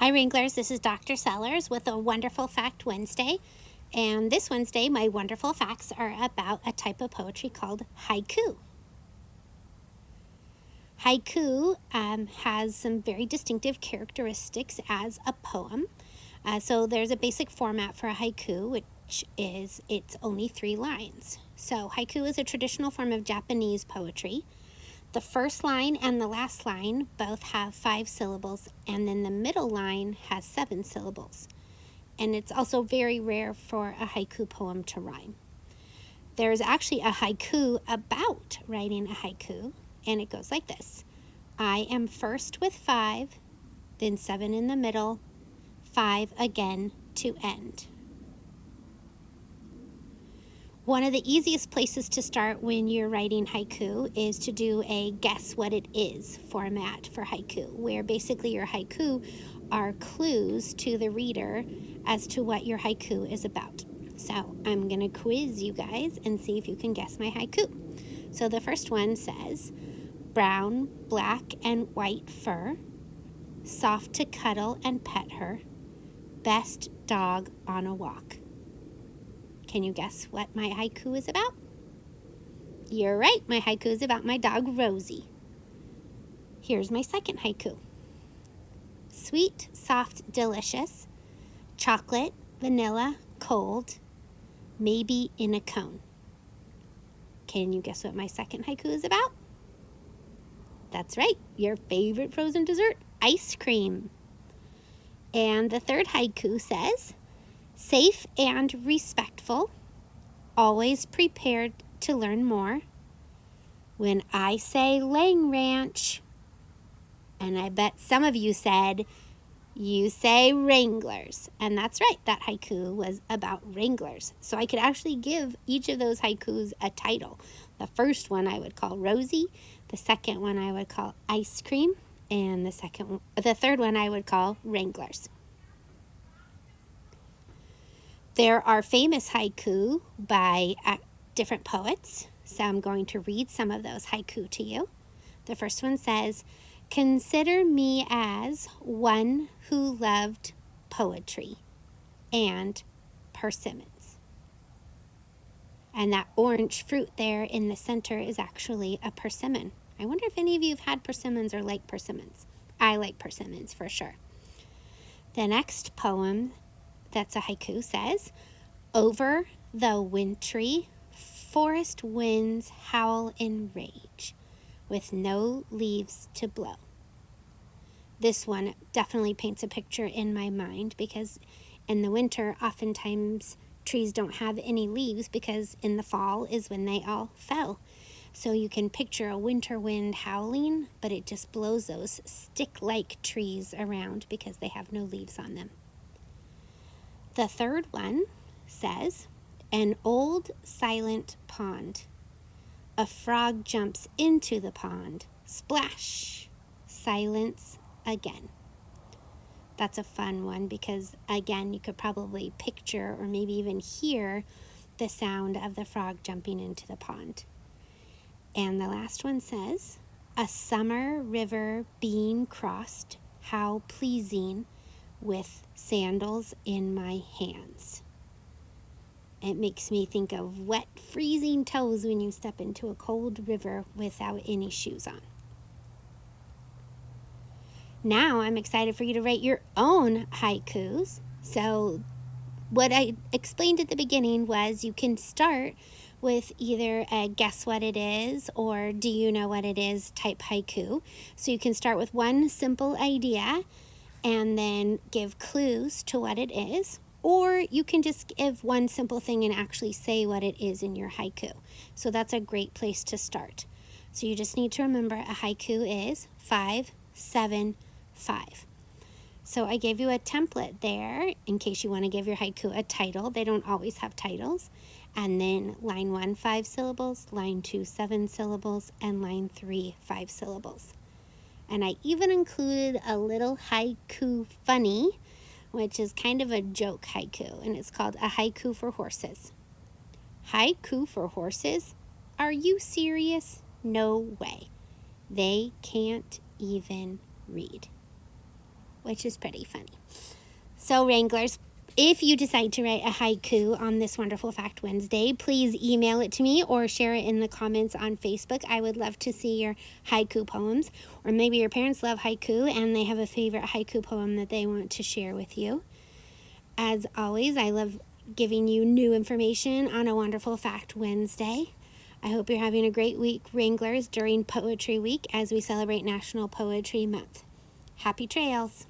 Hi Wranglers, this is Dr. Sellers with a Wonderful Fact Wednesday. And this Wednesday, my wonderful facts are about a type of poetry called haiku. Haiku has some very distinctive characteristics as a poem. So there's a basic format for a haiku, which is it's only 3 lines. So haiku is a traditional form of Japanese poetry. The first line and the last line both have 5 syllables, and then the middle line has 7 syllables. And it's also very rare for a haiku poem to rhyme. There's actually a haiku about writing a haiku, and it goes like this. I am first with 5, then 7 in the middle, 5 again to end. One of the easiest places to start when you're writing haiku is to do a guess what it is format for haiku, where basically your haiku are clues to the reader as to what your haiku is about. So I'm going to quiz you guys and see if you can guess my haiku. So the first one says, brown, black, and white fur, soft to cuddle and pet her, best dog on a walk. Can you guess what my haiku is about? You're right, my haiku is about my dog Rosie. Here's my second haiku. Sweet, soft, delicious, chocolate, vanilla, cold, maybe in a cone. Can you guess what my second haiku is about? That's right, your favorite frozen dessert, ice cream. And the third haiku says, safe and respectful, always prepared to learn more. When I say Lang Ranch, and I bet some of you said, you say Wranglers. And that's right, that haiku was about Wranglers. So I could actually give each of those haikus a title. The first one I would call Rosie, the second one I would call Ice Cream, and the third one I would call Wranglers. There are famous haiku by different poets, so I'm going to read some of those haiku to you. The first one says, consider me as one who loved poetry and persimmons. And that orange fruit there in the center is actually a persimmon. I wonder if any of you have had persimmons or like persimmons. I like persimmons for sure. The next poem that's a haiku says, over the wintry forest winds howl in rage, with no leaves to blow. This one definitely paints a picture in my mind because in the winter, oftentimes trees don't have any leaves because in the fall is when they all fell. So you can picture a winter wind howling, but it just blows those stick-like trees around because they have no leaves on them. The third one says, an old silent pond. A frog jumps into the pond. Splash! Silence again. That's a fun one because, again, you could probably picture or maybe even hear the sound of the frog jumping into the pond. And the last one says, a summer river being crossed, how pleasing, with sandals in my hands. It makes me think of wet, freezing toes when you step into a cold river without any shoes on. Now I'm excited for you to write your own haikus. So what I explained at the beginning was you can start with either a guess what it is or do you know what it is type haiku. So you can start with one simple idea and then give clues to what it is. Or you can just give one simple thing and actually say what it is in your haiku. So that's a great place to start. So you just need to remember a haiku is 5, 7, 5. So I gave you a template there in case you want to give your haiku a title. They don't always have titles. And then line 1, 5 syllables, line 2, 7 syllables, and line 3, 5 syllables. And I even included a little haiku funny, which is kind of a joke haiku, and it's called a haiku for horses. Haiku for horses? Are you serious? No way. They can't even read. which is pretty funny. So Wranglers, if you decide to write a haiku on this Wonderful Fact Wednesday, please email it to me or share it in the comments on Facebook. I would love to see your haiku poems. Or maybe your parents love haiku and they have a favorite haiku poem that they want to share with you. As always, I love giving you new information on a Wonderful Fact Wednesday. I hope you're having a great week, Wranglers, during Poetry Week as we celebrate National Poetry Month. Happy trails!